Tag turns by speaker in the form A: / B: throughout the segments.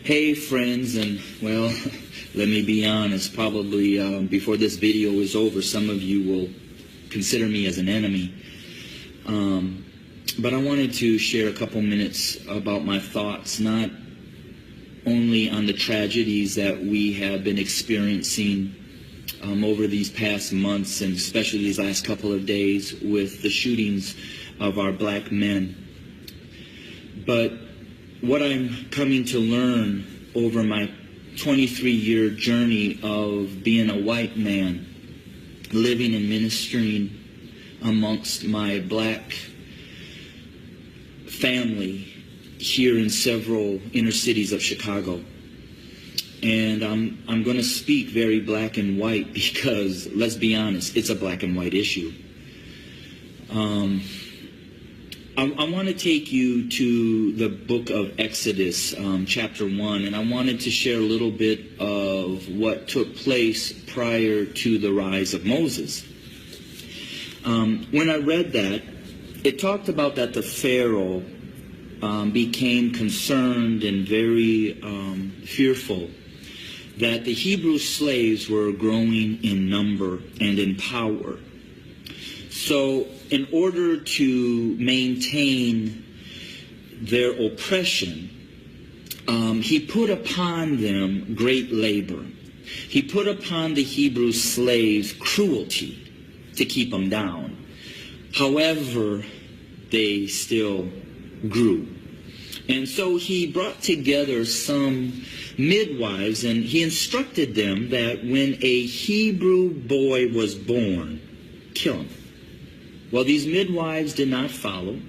A: Hey friends, and well, let me be honest, probably before this video is over, some of you will consider me as an enemy. But I wanted to share a couple minutes about my thoughts, not only on the tragedies that we have been experiencing over these past months, and especially these last couple of days with the shootings of our black men, but what I'm coming to learn over my 23-year journey of being a white man, living and ministering amongst my black family here in several inner cities of Chicago. And I'm going to speak very black and white because, let's be honest, it's a black and white issue. I want to take you to the book of Exodus, chapter 1, and I wanted to share a little bit of what took place prior to the rise of Moses. When I read that, it talked about that the Pharaoh became concerned and very fearful that the Hebrew slaves were growing in number and in power. So in order to maintain their oppression, he put upon them great labor. He put upon the Hebrew slaves cruelty to keep them down. However, they still grew. And so he brought together some midwives, and he instructed them that when a Hebrew boy was born, kill him. Well, these midwives did not follow,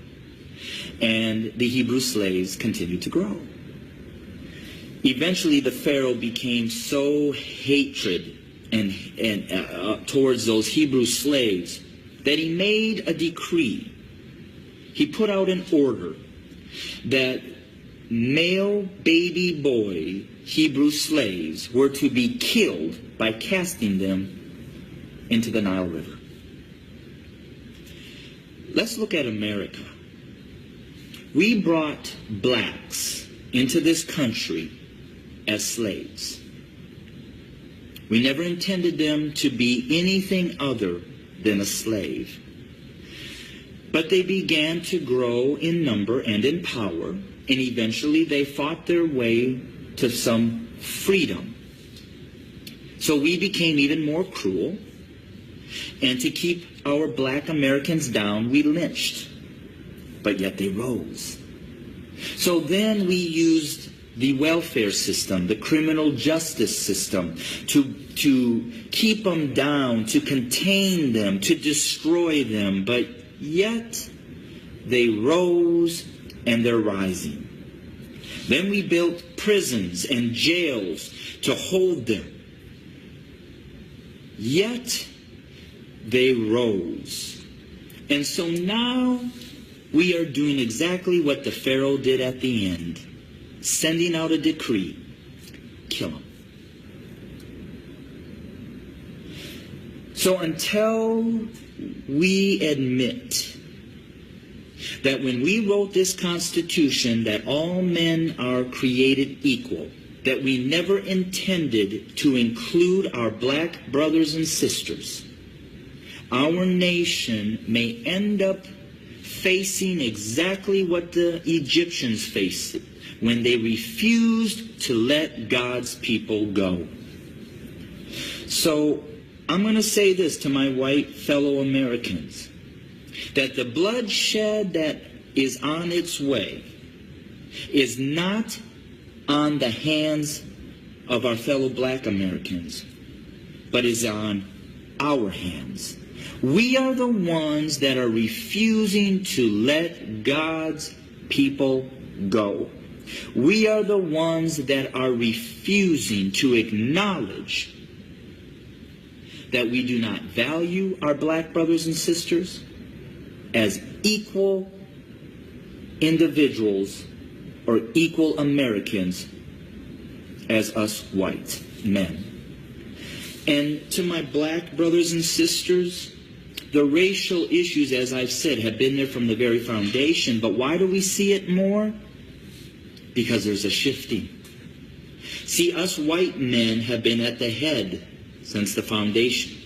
A: and the Hebrew slaves continued to grow. Eventually, the Pharaoh became so hatred towards those Hebrew slaves that he made a decree. He put out an order that male baby boy Hebrew slaves were to be killed by casting them into the Nile River. Let's look at America. We brought blacks into this country as slaves. We never intended them to be anything other than a slave. But they began to grow in number and in power, and eventually they fought their way to some freedom. So we became even more cruel, and to keep our black Americans down, we lynched. But yet they rose. So then we used the welfare system, the criminal justice system, to keep them down, to contain them, to destroy them. But yet they rose, and they're rising. Then we built prisons and jails to hold them. Yet they rose. And so now we are doing exactly what the Pharaoh did at the end, sending out a decree: kill them. So until we admit that when we wrote this Constitution that all men are created equal, that we never intended to include our black brothers and sisters, our nation may end up facing exactly what the Egyptians faced when they refused to let God's people go. So I'm going to say this to my white fellow Americans, that the bloodshed that is on its way is not on the hands of our fellow black Americans, but is on our hands. We are the ones that are refusing to let God's people go. We are the ones that are refusing to acknowledge that we do not value our black brothers and sisters as equal individuals or equal Americans as us white men. And to my black brothers and sisters, the racial issues, as I've said, have been there from the very foundation. But why do we see it more? Because there's a shifting. See, us white men have been at the head since the foundation.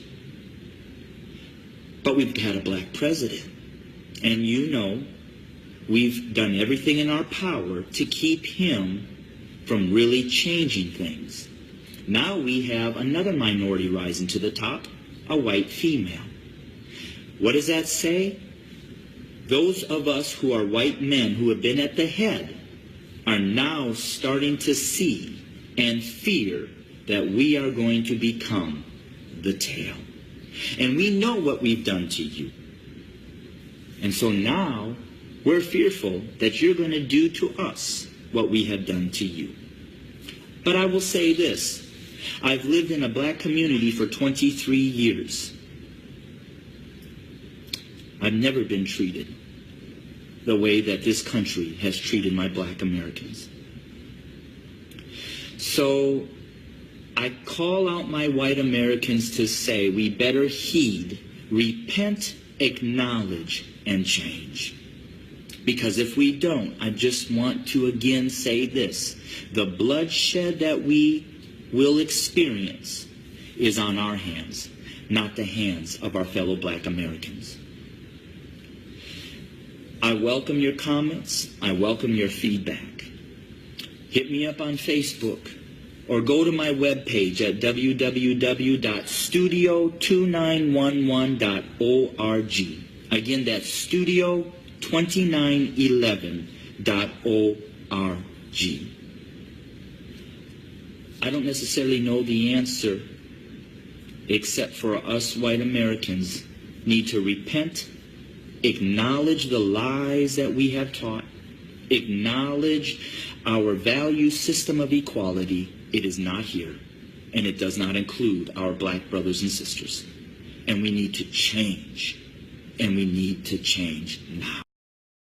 A: But we've had a black president. And you know, we've done everything in our power to keep him from really changing things. Now we have another minority rising to the top, a white female. What does that say? Those of us who are white men who have been at the head are now starting to see and fear that we are going to become the tail. And we know what we've done to you. And so now we're fearful that you're going to do to us what we have done to you. But I will say this. I've lived in a black community for 23 years. I've never been treated the way that this country has treated my black Americans. So I call out my white Americans to say we better heed, repent, acknowledge, and change. Because if we don't, I just want to again say this. The bloodshed that we will experience is on our hands, not the hands of our fellow black Americans. I welcome your comments. I welcome your feedback. Hit me up on Facebook or go to my webpage at www.studio2911.org. Again, that's studio2911.org. I don't necessarily know the answer, except for us white Americans need to repent, acknowledge the lies that we have taught, acknowledge our value system of equality. It is not here, and it does not include our black brothers and sisters. And we need to change, and we need to change now.